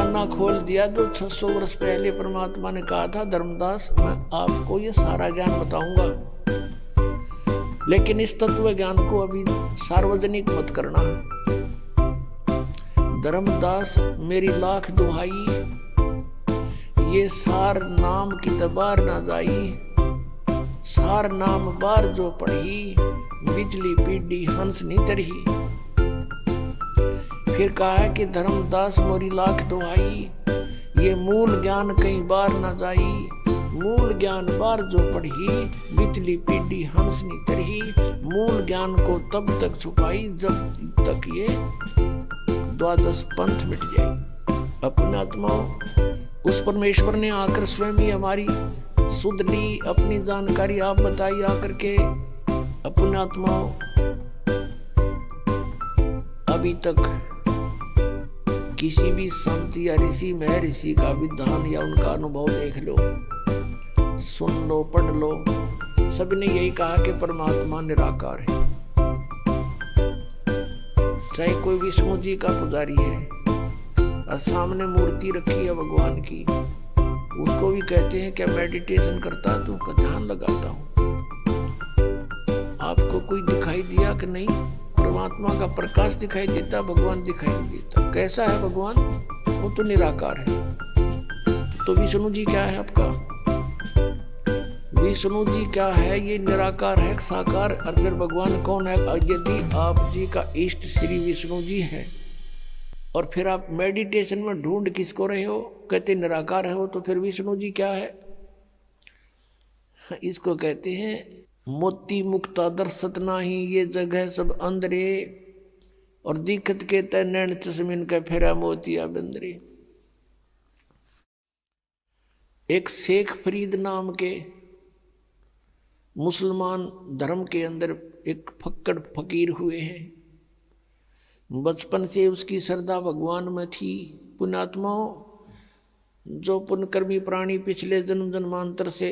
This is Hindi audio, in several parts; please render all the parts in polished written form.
खजाना खोल दिया जो 600 वर्ष पहले परमात्मा ने कहा था, धर्मदास मैं आपको ये सारा ज्ञान बताऊंगा, लेकिन इस तत्व ज्ञान को अभी सार्वजनिक मत करना। धर्मदास मेरी लाख दुहाई, ये सार नाम की तबार ना जाई, सार नाम बार जो पढ़ी, बिजली पीडी हंस नहीं तरही। फिर कहा है कि धर्मदास मोरी लाख दुहाई, ये मूल ज्ञान कई बार न जाई, मूल ज्ञान बार जो पढ़ी, बिजली पीडी हंस नहीं तरही। मूल ज्ञान को तब तक छुपाई जब तक ये द्वादश पंथ मिट जाए। अपने आत्माओं, उस परमेश्वर ने आकर स्वयं ही हमारी सुध ली, अपनी जानकारी आप बताई आकर के। अपने आत्माओं, अभी तक किसी भी संत या ऋषि महर्षि का विधान या उनका अनुभव देख लो, सुन लो, पढ़ लो, सबने यही कहा कि परमात्मा निराकार है। चाहे कोई विष्णु जी का पुजारी है और सामने मूर्ति रखी है भगवान की, उसको भी कहते हैं क्या मेडिटेशन करता तू, का ध्यान लगाता हूं। आपको कोई दिखाई दिया कि नहीं? परमात्मा का प्रकाश दिखाई देता, भगवान दिखाई नहीं देता। कैसा है भगवान? वो तो निराकार है। तो विष्णु जी क्या है आपका? विष्णु जी क्या है? ये निराकार है, साकार। और फिर भगवान कौन है? यदि आप जी का इष्ट श्री विष्णु जी है और फिर आप मेडिटेशन में ढूंढ किसको रहे हो, कहते निराकार है हो, तो फिर विष्णु जी क्या है? इसको कहते हैं मोती मुक्ता दर्शत नाही, ये जगह सब अंदरे, और दिखत के तय नैन चश्मिन का फेरा मोतिया बंदरे। एक शेख फरीद नाम के मुसलमान धर्म के अंदर एक फक्कड़ फकीर हुए हैं। बचपन से उसकी श्रद्धा भगवान में थी। पुण्यात्माओं, जो पुण्यकर्मी प्राणी पिछले जन्म जन्मांतर से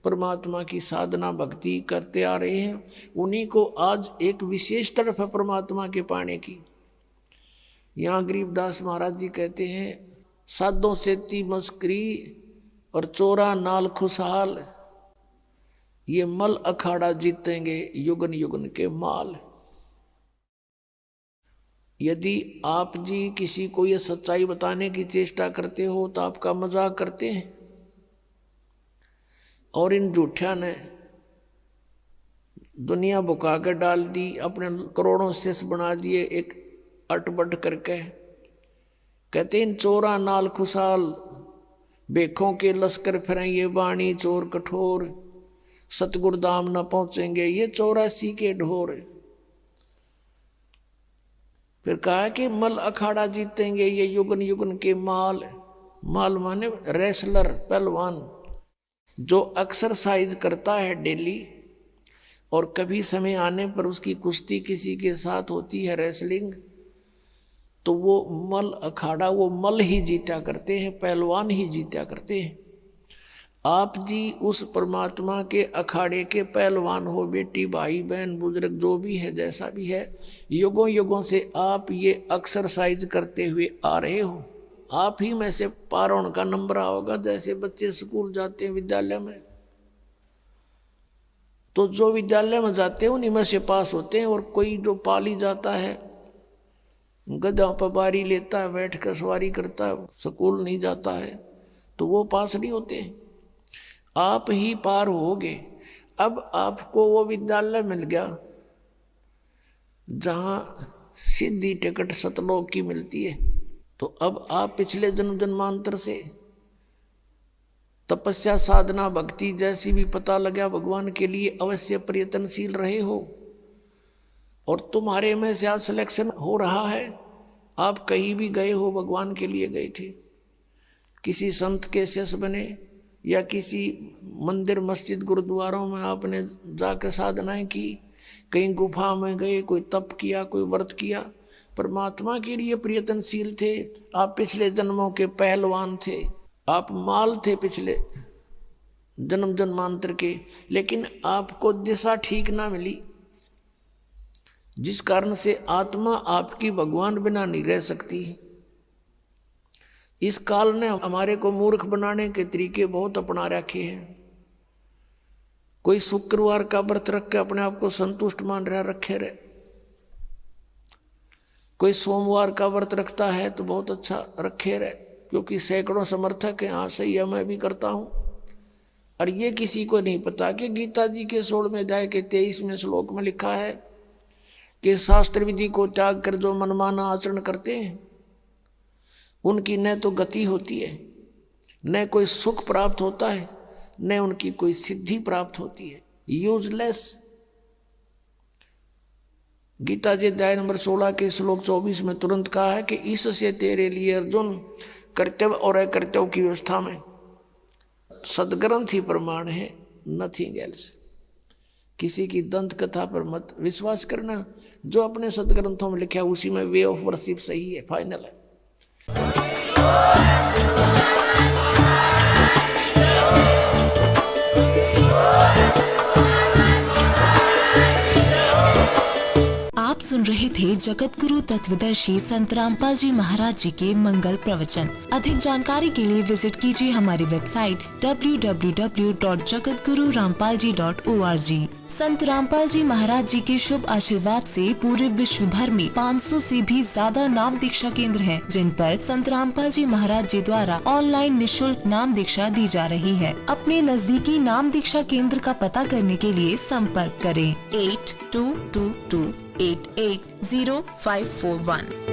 परमात्मा की साधना भक्ति करते आ रहे हैं, उन्हीं को आज एक विशेष तरफ है परमात्मा के पाने की। यहाँ गरीबदास महाराज जी कहते हैं, साधों से ती मस्करी और चोरा नाल खुशहाल, ये मल अखाड़ा जीतेंगे युगन युगन के माल। यदि आप जी किसी को ये सच्चाई बताने की चेष्टा करते हो तो आपका मजाक करते हैं, और इन झूठिया ने दुनिया बुका कर डाल दी, अपने करोड़ों शिष्य बना दिए एक अटबट करके। कहते इन चोरा नाल खुशाल, बेखों के लश्कर फिरें ये बाणी चोर कठोर, सतगुरु धाम न पहुंचेंगे ये 84 के ढोर। फिर कहा कि मल अखाड़ा जीतेंगे ये युगन युगन के माल। माल माने रेसलर, पहलवान, जो एक्सरसाइज करता है डेली, और कभी समय आने पर उसकी कुश्ती किसी के साथ होती है, रेसलिंग, तो वो मल अखाड़ा, वो मल ही जीता करते हैं, पहलवान ही जीता करते हैं। आप जी उस परमात्मा के अखाड़े के पहलवान हो, बेटी भाई बहन बुजुर्ग जो भी है, जैसा भी है, युगों युगों से आप ये एक्सरसाइज करते हुए आ रहे हो। आप ही में से पार होने का नंबर आओगा। जैसे बच्चे स्कूल जाते हैं, विद्यालय में, तो जो विद्यालय में जाते हैं उन्हीं में से पास होते हैं, और कोई जो पाली जाता है, गधा पर बारी लेता है, बैठ कर सवारी करता है, स्कूल नहीं जाता है, तो वो पास नहीं होते। आप ही पार होगे। अब आपको वो विद्यालय मिल गया जहां सीधी टिकट सतलोक की मिलती है, तो अब आप पिछले जन्म जन्मांतर से तपस्या साधना भक्ति जैसी भी पता लगा भगवान के लिए अवश्य प्रयत्नशील रहे हो, और तुम्हारे में से आज सिलेक्शन हो रहा है। आप कहीं भी गए हो, भगवान के लिए गए थे, किसी संत के शिष्य बने, या किसी मंदिर मस्जिद गुरुद्वारों में आपने जाकर साधनाएं की, कहीं गुफा में गए, कोई तप किया, कोई व्रत किया, परमात्मा के लिए प्रयत्नशील थे। आप पिछले जन्मों के पहलवान थे, आप माल थे पिछले जन्म जन्मांतर के, लेकिन आपको दिशा ठीक ना मिली, जिस कारण से आत्मा आपकी भगवान बिना नहीं रह सकती। इस काल ने हमारे को मूर्ख बनाने के तरीके बहुत अपना रखे हैं। कोई शुक्रवार का व्रत रख के अपने आप को संतुष्ट मान रहा रखे रहे, कोई सोमवार का व्रत रखता है तो बहुत अच्छा रखे रहे, क्योंकि सैकड़ों समर्थक हैं। हाँ सही है, मैं भी करता हूं। और ये किसी को नहीं पता कि गीता जी के 16वें अध्याय के 23वें श्लोक में लिखा है कि शास्त्र विधि को त्याग कर जो मनमाना आचरण करते हैं उनकी न तो गति होती है, न कोई सुख प्राप्त होता है, न उनकी कोई सिद्धि प्राप्त होती है। यूजलेस। गीता जी अध्याय नंबर 16 के श्लोक 24 में तुरंत कहा है कि इससे तेरे लिए अर्जुन कर्तव्य और अकर्तव्य की व्यवस्था में सदग्रंथ ही प्रमाण है, नथिंग एल्स। किसी की दंत कथा पर मत विश्वास करना, जो अपने सदग्रंथों में लिखा है उसी में वे ऑफ वर्शिप सही है, फाइनल है। आप सुन रहे थे जगत गुरु तत्वदर्शी संत रामपाल जी महाराज जी के मंगल प्रवचन। अधिक जानकारी के लिए विजिट कीजिए हमारी वेबसाइट www.jagatgururampalji.org। संत रामपाल जी महाराज जी के शुभ आशीर्वाद से पूरे विश्व भर में 500 से भी ज्यादा नाम दीक्षा केंद्र हैं, जिन पर संत रामपाल जी महाराज जी द्वारा ऑनलाइन निशुल्क नाम दीक्षा दी जा रही है। अपने नजदीकी नाम दीक्षा केंद्र का पता करने के लिए संपर्क करें 8222880541।